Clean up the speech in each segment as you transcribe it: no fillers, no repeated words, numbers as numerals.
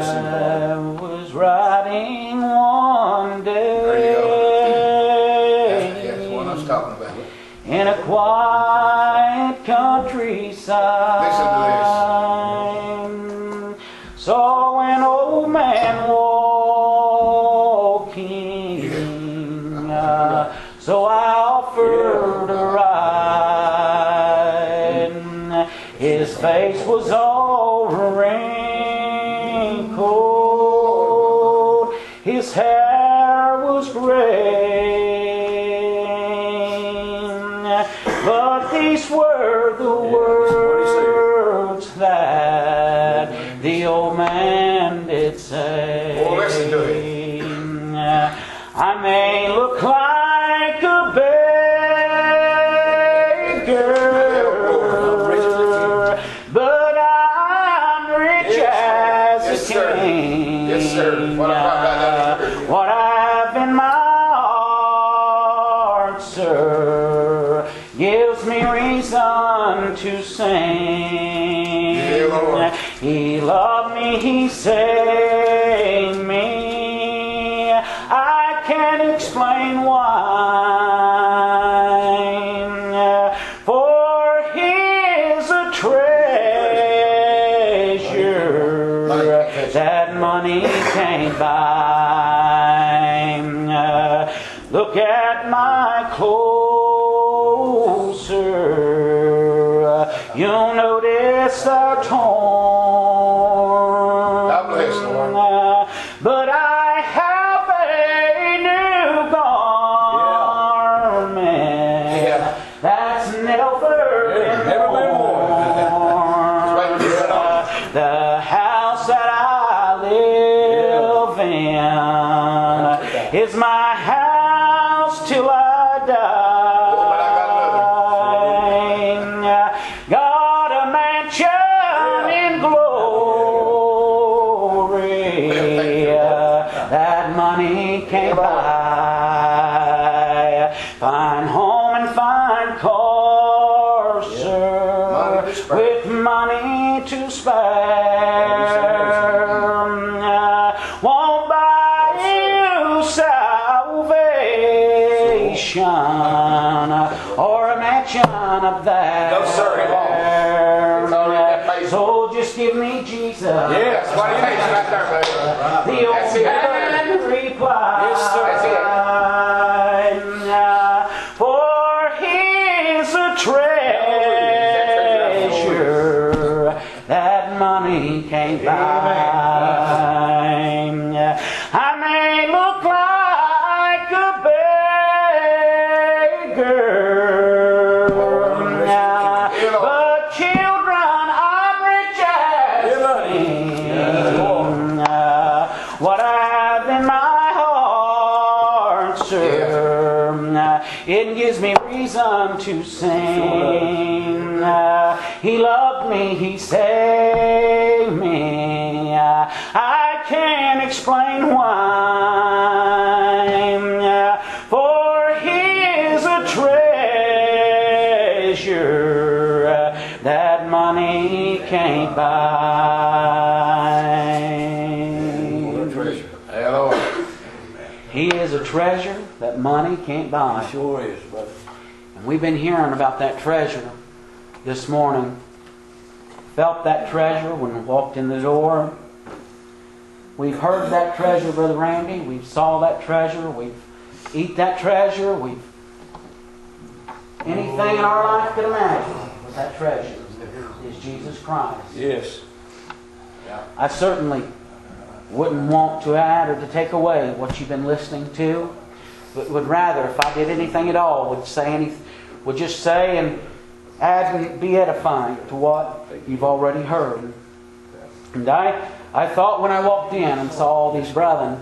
I was riding one day. There you go. That's the one I was talking about. In a quiet countryside. Listen to Saw an old man walking. So I offered a ride. His face was all wrinkled. His hair was gray. But these were the words that the old man did say. Oh, listen to it. I may look like a beggar, but I'm rich as a king. Yes, sir. What I have in my heart, sir, gives me reason to sing. Yeah, Lord. He loved me, He saved me. I can't explain why, for He is a treasure that money can't buy. Look at my clothes, sir. You'll notice they're torn. God bless you, Lord. But I have a new garment that's never been worn. The house that I live in is my house till I die. Got a mansion in glory that money can't buy. Fine home and fine car, sir, with money to spare. Won't buy you salvation or a mansion up there. No, sir. So just give me Jesus. Yes, what do you mean right there, baby? The old man replied, Yes, sir. for He's a treasure that money can't buy. I may look like a beggar, but children, I'm rich as a king. What I have in my heart, sir, it gives me reason to sing. He loved me, He saved me. I can't explain why, for He is a treasure that money can't buy. Hello. He is a treasure that money can't buy. He sure is, brother. And we've been hearing about that treasure this morning. Felt that treasure when we walked in the door. We've heard that treasure, Brother Randy. We've saw that treasure. We've eat that treasure. We've anything in our life could imagine was that treasure is Jesus Christ. Yes. I certainly wouldn't want to add or to take away what you've been listening to, but would rather, if I did anything at all, would just say and add and be edifying to what you've already heard. And I thought when I walked in and saw all these brethren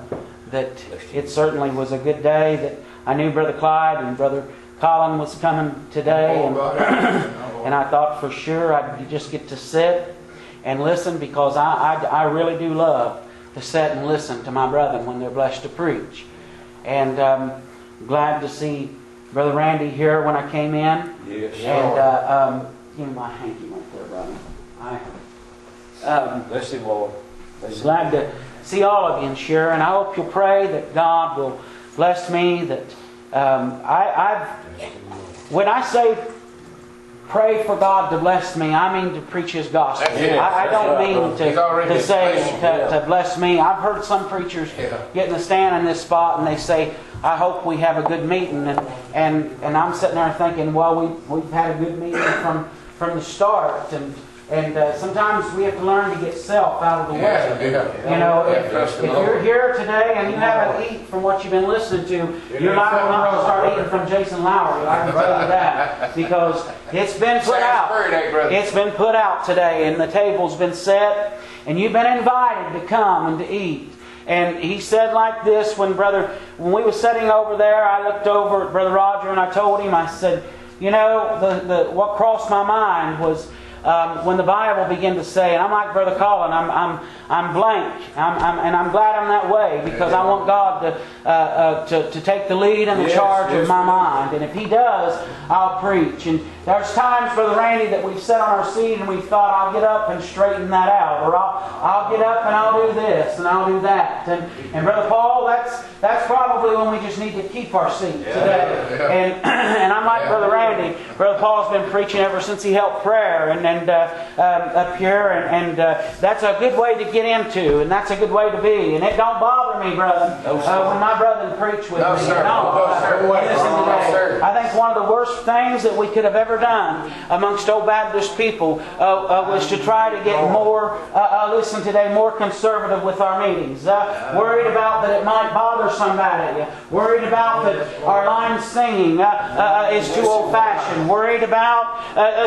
that it certainly was a good day, that I knew Brother Clyde and Brother Colin was coming today, and I thought for sure I'd just get to sit and listen, because I really do love to sit and listen to my brethren when they're blessed to preach. And glad to see Brother Randy here when I came in. Yes. And give me my hanky right there, brother. Bless him, Lord. Glad to see all of you and share, and I hope you'll pray that God will bless me. That when I say pray for God to bless me, I mean to preach His gospel. I don't mean to say to bless me. I've heard some preachers get in the stand in this spot and they say, I hope we have a good meeting, and I'm sitting there thinking, well, we've had a good meeting from the start, and sometimes we have to learn to get self out of the way. You know, if you're here today and you haven't eaten from what you've been listening to, you're not going to start eating from Jason Lowery. I can tell you that, because it's been put out. It's been put out today, and the table's been set, and you've been invited to come and to eat. And he said like this, when we were sitting over there, I looked over at Brother Roger and I told him, I said, you know, what crossed my mind was when the Bible began to say, and I'm like Brother Colin, I'm blank, and I'm glad I'm that way, because I want God to take the lead and the charge of my mind, and if He does, I'll preach. And there's times, Brother Randy, that we've sat on our seat and we've thought, I'll get up and straighten that out, or I'll get up and I'll do this and I'll do that. And Brother Paul, that's probably when we just need to keep our seat today. And I'm like Brother Randy. Brother Paul's been preaching ever since he helped prayer and up here, and that's a good way to get into, and that's a good way to be. And it don't bother me, brother, when my brother preach with me. No, sir. I think one of the worst things that we could have ever done amongst old Baptist people was to try to get more conservative with our meetings. Worried about that it might bother somebody. Worried about that our line singing is too old-fashioned. Worried about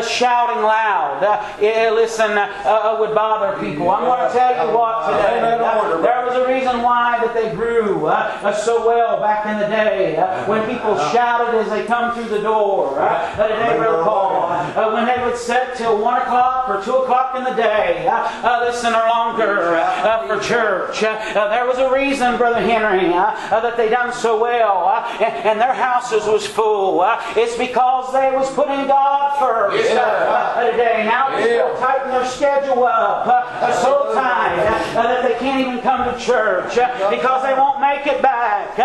shouting loud. Would bother people. I'm going to tell you what today. There was a reason why that they grew so well back in the day. When people shouted as they come through the door. Today, Brother Paul, when they would sit till 1 o'clock or 2 o'clock in the day, or longer for church. There was a reason, Brother Henry, that they done so well, and their houses was full. It's because they was putting God first today. Now they still tighten their schedule up so tight that they can't even come to church because they won't make it back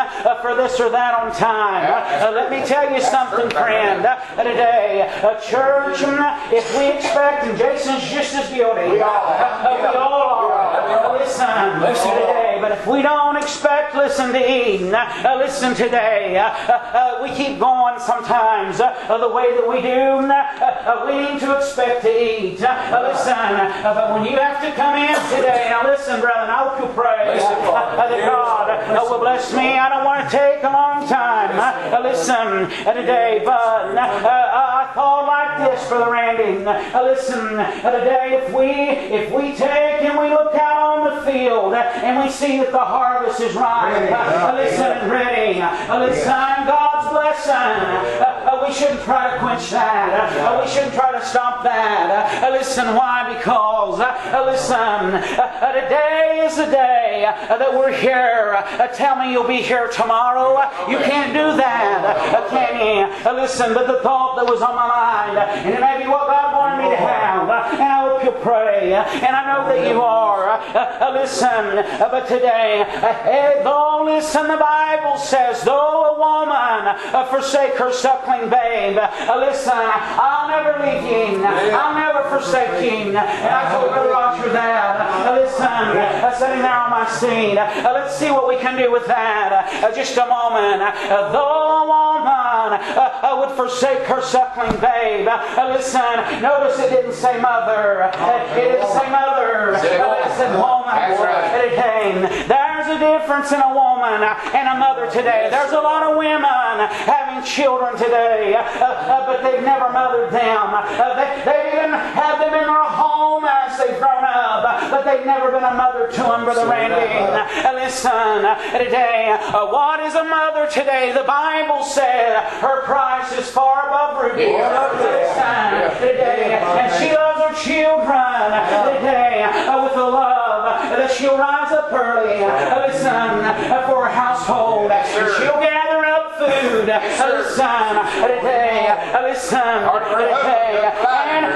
for this or that on time. Let me tell you something, friend. Today, church, if we expect, and Jason's just as guilty, we all are. Listen today, but if we don't expect, listen to eat. Listen today, we keep going sometimes the way that we do. We need to expect to eat. But when you have to come in today, now listen, brother, I hope you'll pray that God will bless me. I don't want to take a long time. Listen today, but I thought like this, Brother Randy. Listen today, if we take and we look out on the field and we see that the harvest is ripe, and ready. God's blessing. We shouldn't try to quench that. We shouldn't try to stop that. Why? Because today is the day that we're here. Tell me you'll be here tomorrow. You can't do that, can you? But the thought that was on my mind, and it may be what God wanted me to have, and I hope you'll pray, and I know that you are. But today, the Bible says, though a woman forsake her suckling babe, I'll never leave ye, I'll never forsake ye. And I told Brother Roger that, sitting there on my seat. Let's see what we can do with that. Just a moment. Though a woman would forsake her suckling babe, notice it didn't say mother. It didn't say mother. It said woman. There's a difference in a woman and a mother today. There's a lot of women having children today, but they've never mothered them. They even have them in their home as they've grown up, but they've never been a mother to them, Brother Randy. Today, what is a mother today? The Bible said her price is far above rubies. Today, and she loves her children today with a love that she'll rise up early. For her household, and she'll gather up food.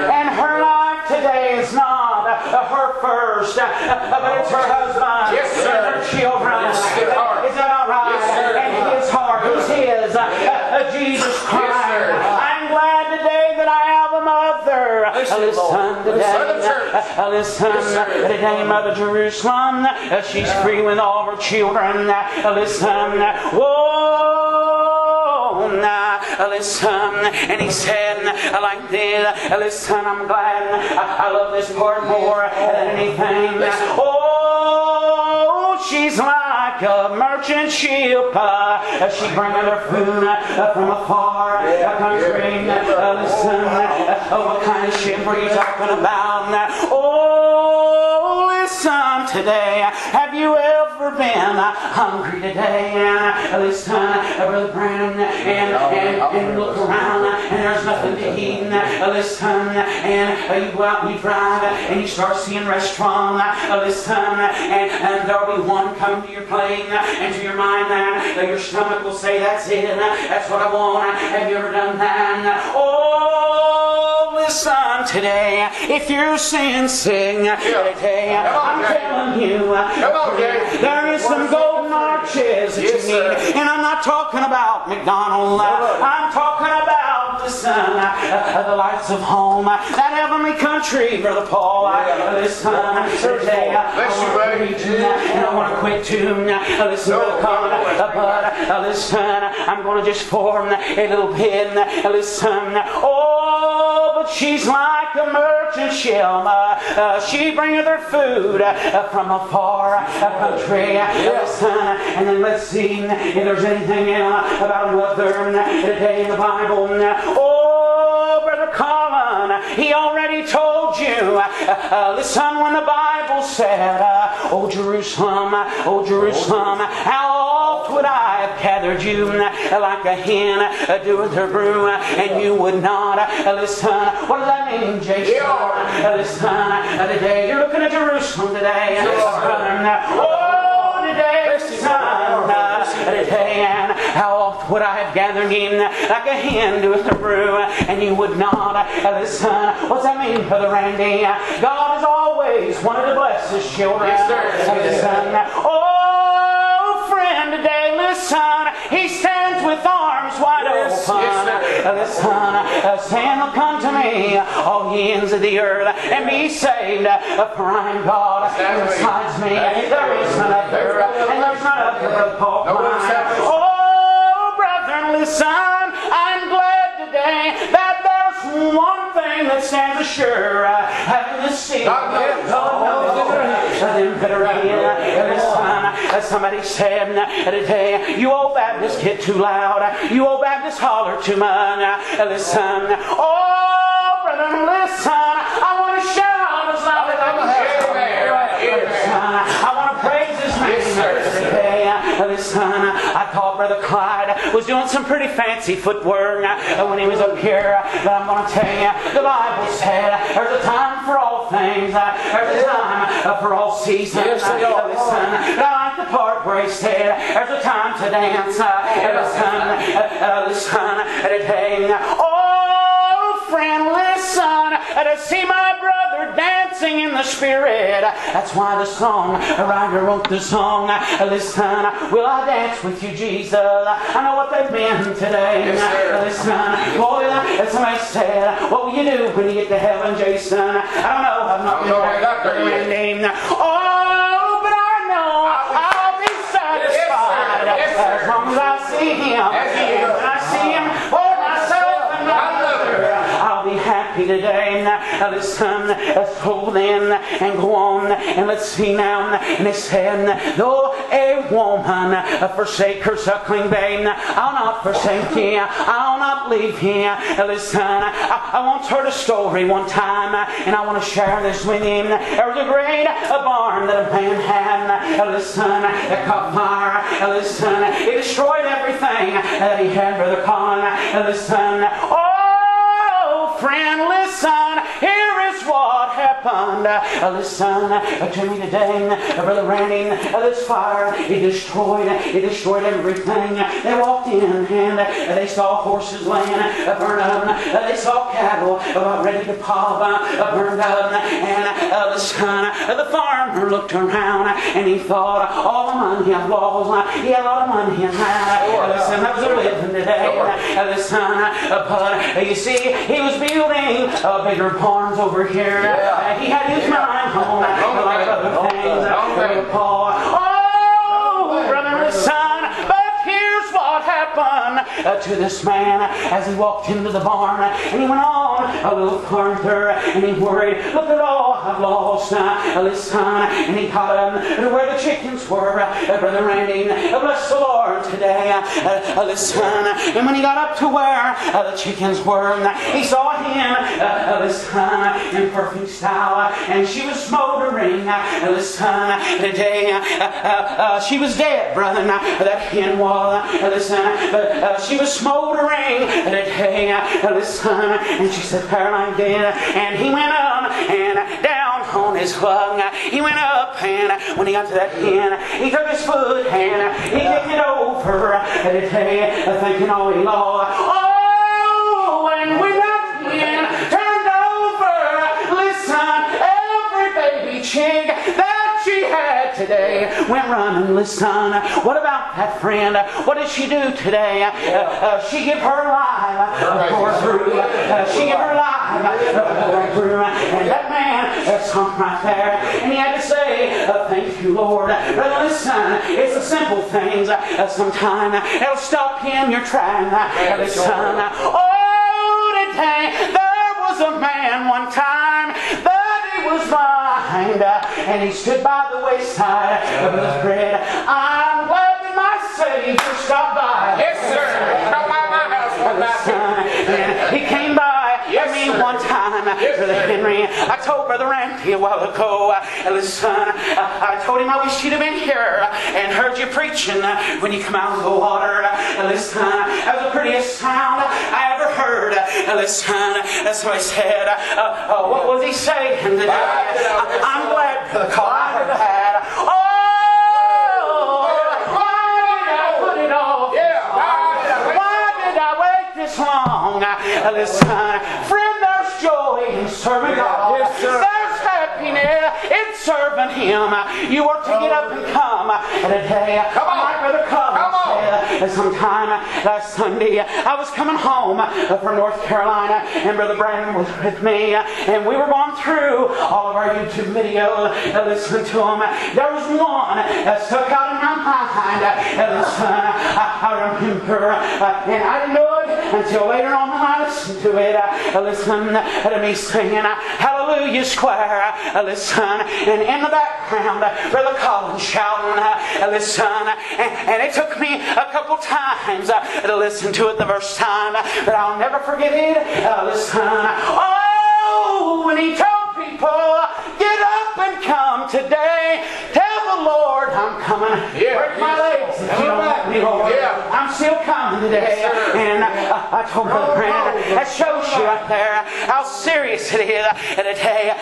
And her life today is not her first. first, but it's her husband. Yes, sir. And her children. Yes, sir. Is that all right? Yes, sir. And his heart. Who's his? Jesus Christ. Yes, sir. I'm glad today that I have a mother. Listen today. Listen today, Mother Jerusalem. She's free with all her children. Listen. Whoa. Listen. And he said like this. Listen, I'm glad. I love this part more than anything. Oh, she's like a merchant ship. She bringeth her food from a far country. Listen, what kind of ship are you talking about? Oh, listen today. Have you ever been hungry today? Listen, Brother Brandon, and look around and there's nothing to eat. Listen, and you go out and you drive and you start seeing restaurants. Listen, and there'll be one come to your plate and to your mind that your stomach will say, that's it, that's what I want. Have you ever done that? Oh, listen today. If you're sin, sing today. I'm telling you, there is some golden arches that you need. And I'm not talking about McDonald's. I'm talking about the sun, the lights of home, that heavenly country, Brother Paul. Listen today. And I want to quit too. Listen, Brother Colin. But listen, I'm going to just form a little bit. Listen. Oh, but she's like a merchant ship. She bringeth her food from a far country. Listen, and then let's see if there's anything about a mother today in the Bible. Oh, Brother Colin, he already told you. Listen, when the Bible said, oh Jerusalem, how oft would I have gathered you like a hen doeth her brood, and you would not. Listen, what does that mean, Jason? Listen, today you're looking at Jerusalem today. Oh, today, today, and how oft would I have gathered him like a hen doeth her brood, and you would not. Listen, what's that mean, Brother Randy? God has always wanted to bless His children. Listen, oh, friend, today, listen, He stands with arms wide open. Listen, saying, come to me, all ye ends of the earth, and be saved, for I am God. Besides me, there is none other, and there's none other, Brother Paul. Oh, brethren, listen, I'm glad today that there's one thing that stands assured, having the seal of somebody said today, you old Baptists get too loud, you old Baptists holler too much. Listen, oh, brethren, listen, I want to shout as loud as I can. I want to praise His name today. Listen, I thought Brother Clyde was doing some pretty fancy footwork when he was up here, but I'm going to tell you, the Bible said there's a time for all things, there's a time for all seasons. Listen, but I like the part where he said there's a time to dance. Listen, today. Oh, friend, listen, to see my brother dancing in the Spirit. That's why the song writer wrote the song. Listen, will I dance with you, Jesus? I know what they've been today. Listen, boy, somebody said, what will you do when you get to heaven, Jason? I don't know. I've not been there. Oh, but I know I'll be satisfied as long as I see Him. When I see Him for myself and my mother, I'll be happy today. Listen, let's hold in and go on, and let's see now. And it said, though a woman forsake her suckling babe, I'll not forsake ye, I'll not leave ye. Listen, I once heard a story one time, and I want to share this with you. There was a great barn that a man had. Listen, it caught fire. Listen, it destroyed everything that he had, Brother Colin. Listen, oh, friend, listen, here is what happened. Listen to me today, Brother Randy. This fire, it destroyed everything. They walked in and they saw horses laying burned up. They saw cattle about ready to pop burned up. And listen, the farmer looked around and he thought, all the money I've lost, he had a lot of money in that. Listen, I was living today. Listen, but you see, he was building bigger barns over here. He had his mind on a lot of other things. Oh, brother and son, but here's what happened to this man as he walked into the barn. And he went on a little further and he worried, look at all I've lost. Listen, and he got him where the chickens were. Brother Randy, bless the Lord today. Listen, and when he got up to where the chickens were, he saw him, listen, in perfect style, and she was smoldering. Listen, today, she was dead, brother, that hen was. Listen, but she was smoldering today. Listen, and she said, Caroline dead, and he went up and down on his lung. He went up, and when he got to that hen, he took his foot and he kicked it over today, thinking all he lost. Oh, and when that hen turned over, listen, every baby chick that she had today went running. Listen, what about that friend? What did she do today? She gave her life for through. She gave her life for through. And that man sunk right there. And he had to say, thank you, Lord. But listen, it's the simple things. Sometimes it'll stop you in your track. Listen, oh, today there was a man one time that he was blind, and he stood by the wayside of his bread. I'm glad that my Savior stopped by. Yes, sir. Come by my house. And he came by me one time, Brother Henry. I told Brother Randy a while ago, listen, I told him I wish he'd have been here and heard you preaching when you come out of the water. Listen, that was the prettiest sound I ever heard. Listen, so I said, what was he saying today? I'm glad for the call I have had. Oh, why did I put it off? Why did I wait this long? Listen, friend, there's joy in serving God. There's happiness in serving Him. You are to get up and come today. My brother comes sometime last Sunday. I was coming home from North Carolina, and Brother Brandon was with me, and we were going through all of our YouTube videos, listening to them. There was one that stuck out in my mind. Listen, I remember, and I didn't know it until later on when I listened to it. Listen to me singing Hallelujah Square. Listen, and in the background, Brother Collins shouting. Listen, and it took me a couple times to listen to it the first time, but I'll never forget it. Listen, oh, when he told people, get up and come today. Tell the Lord I'm coming. Break my legs if you don't let me, Lord. I'm still coming today. And I told Brother Brandon, that shows you right there how serious it is today.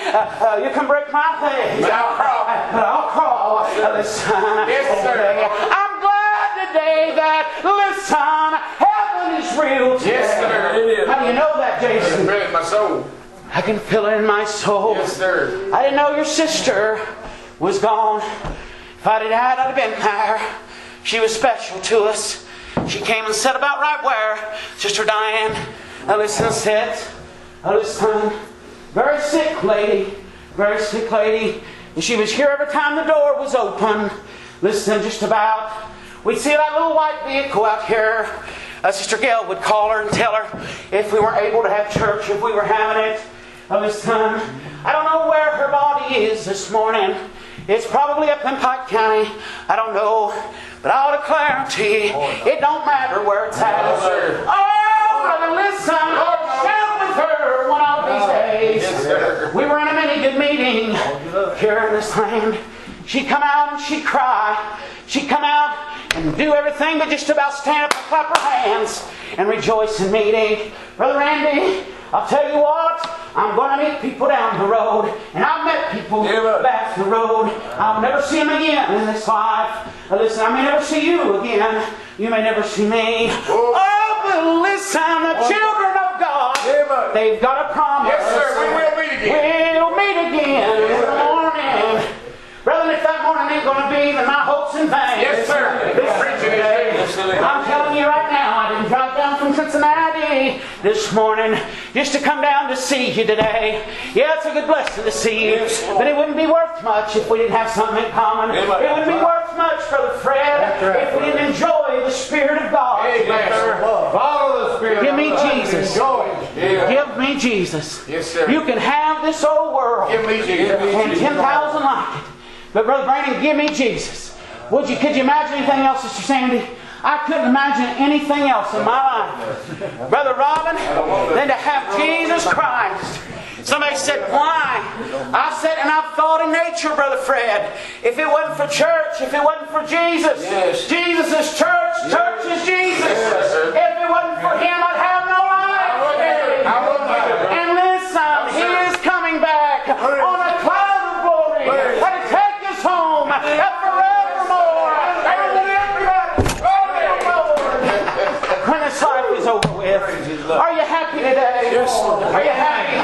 You can break my legs, but I'll crawl. Listen, today. I'm glad today that, listen, heaven is real today. Yes, sir. It is. How do you know that, Jason? It's in my soul. I can feel it in my soul. Yes, sir. I didn't know your sister was gone. If I'd have died, I'd have been there. She was special to us. She came and sat about right where Sister Diane, listen, sit. Listen, very sick lady. Very sick lady. And she was here every time the door was open. Listen, just about. We'd see that little white vehicle out here. Sister Gail would call her and tell her if we weren't able to have church, if we were having it. Listen, I don't know where her body is this morning. It's probably up in Pike County. I don't know. But I'll declare to you, it don't matter where it's at. Oh, brother, listen. Shout with her one of these days. Yes, we were in a many good meeting here in this land. She'd come out and she'd cry. She'd come out and do everything but just about stand up and clap her hands and rejoice in meeting. Brother Randy, I'll tell you what, I'm going to meet people down the road. And I've met people back the road. I'll never see them again in this life. Listen, I may never see you again. You may never see me. Oh, but listen, the children of God, they've got a promise. Yes, sir. We will meet again. We'll meet again in the morning. Brother, if that morning ain't going to be, then my hope's in vain. Yes, sir. I'm telling you right now, I didn't drive down from Cincinnati this morning just to come down to see you today. Yeah, it's a good blessing to see you, but it wouldn't be worth much if we didn't have something in common. It wouldn't be worth much, Brother Fred, if we didn't enjoy the Spirit of God together. Follow the Spirit. Give me Jesus. Give me Jesus. Yes, sir. You can have this old world Give me Jesus. and 10,000 like it. But Brother Brandon, give me Jesus. Could you imagine anything else, Sister Sandy? I couldn't imagine anything else in my life, Brother Robin, than to have Jesus Christ. Somebody said, why? I said, and I've thought in nature, Brother Fred, if it wasn't for church, if it wasn't for Jesus, Jesus is church, church is Jesus. If it wasn't for Him, I'd have no life today. And listen, He is coming back on a cloud of glory to take us home forevermore. When this life is over with, are you happy today? Are you happy?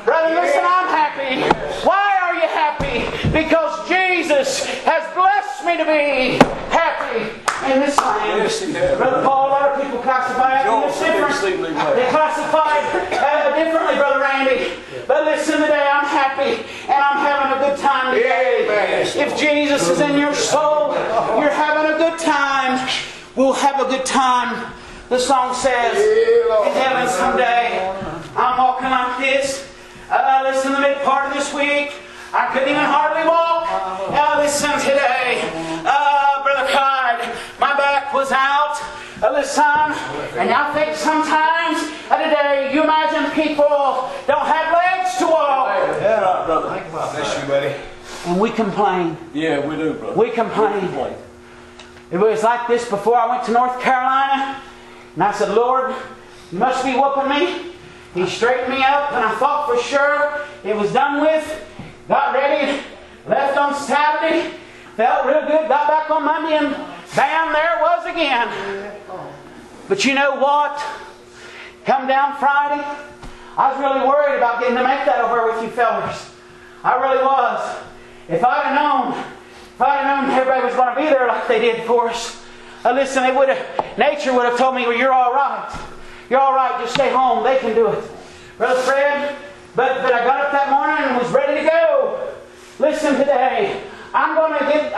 Brother, listen, I'm happy. Why are you happy? Because Jesus has blessed me to be happy in this land. Brother Paul, a lot of people classify it differently. They classify it differently, Brother Randy. But listen, today I'm happy and I'm having a good time today. If Jesus is in your soul, you're having a good time. We'll have a good time. The song says, in heaven someday, I'm walking like this. Listen, the mid part of this week, I couldn't even hardly walk. Listen today, Brother Clyde, my back was out. Listen, and I think sometimes today, you imagine people don't have legs to walk. Yeah, brother. Bless you, buddy. And we complain. Yeah, we do, brother. We complain. It was like this before I went to North Carolina. And I said, Lord, you must be whooping me. He straightened me up, and I thought for sure it was done with. Got ready, left on Saturday, felt real good, got back on Monday, and bam, there it was again. But you know what? Come down Friday, I was really worried about getting to make that over with you fellers. I really was. If I'd have known everybody was going to be there like they did for us, listen, nature would have told me, well, you're all right. You're all right, just stay home. They can do it. Brother Fred, but I got up that morning and was ready to go. Listen today, I'm going to lay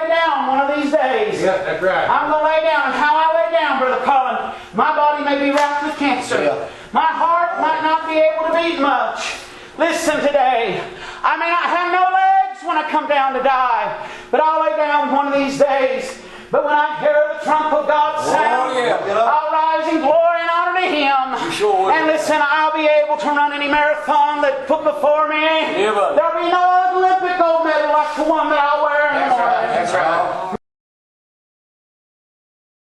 down one of these days. Yeah, that's right. I'm going to lay down. And how I lay down, Brother Colin, my body may be racked with cancer. Yeah. My heart might not be able to beat much. Listen today, I may not have no legs when I come down to die, but I'll lay down one of these days. But when I hear the trump of God sound, I'll rise in glory and honor to Him. Sure. And listen, I'll be able to run any marathon that put before me. Yeah, There'll be no Olympic gold medal like the one that I'll wear in the morning. That's right.